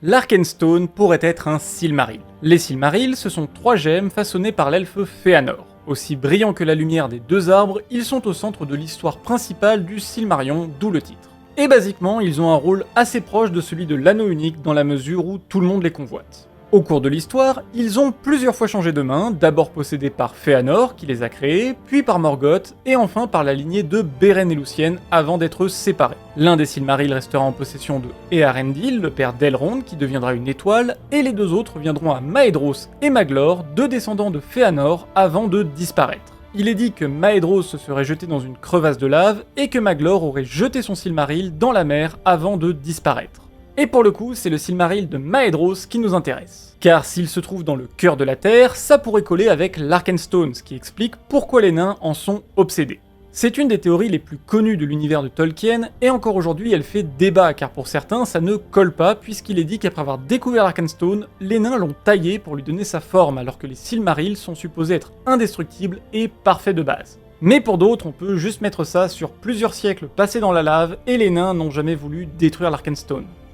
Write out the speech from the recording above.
L'Arkenstone pourrait être un Silmaril. Les Silmarils, ce sont 3 gemmes façonnées par l'elfe Fëanor. Aussi brillants que la lumière des 2 arbres, ils sont au centre de l'histoire principale du Silmarion, d'où le titre. Et basiquement, ils ont un rôle assez proche de celui de l'anneau unique dans la mesure où tout le monde les convoite. Au cours de l'histoire, ils ont plusieurs fois changé de main, d'abord possédés par Fëanor, qui les a créés, puis par Morgoth, et enfin par la lignée de Beren et Luthien avant d'être séparés. L'un des Silmarils restera en possession de Eärendil, le père d'Elrond, qui deviendra une étoile, et les 2 autres viendront à Maedhros et Maglor, 2 descendants de Fëanor, avant de disparaître. Il est dit que Maedhros se serait jeté dans une crevasse de lave, et que Maglor aurait jeté son Silmaril dans la mer avant de disparaître. Et pour le coup, c'est le Silmaril de Maedhros qui nous intéresse. Car s'il se trouve dans le cœur de la Terre, ça pourrait coller avec l'Arkenstone, ce qui explique pourquoi les nains en sont obsédés. C'est une des théories les plus connues de l'univers de Tolkien, et encore aujourd'hui elle fait débat, car pour certains ça ne colle pas, puisqu'il est dit qu'après avoir découvert l'Arkenstone, les nains l'ont taillé pour lui donner sa forme, alors que les Silmarils sont supposés être indestructibles et parfaits de base. Mais pour d'autres, on peut juste mettre ça sur plusieurs siècles passés dans la lave, et les nains n'ont jamais voulu détruire l'Arkenstone.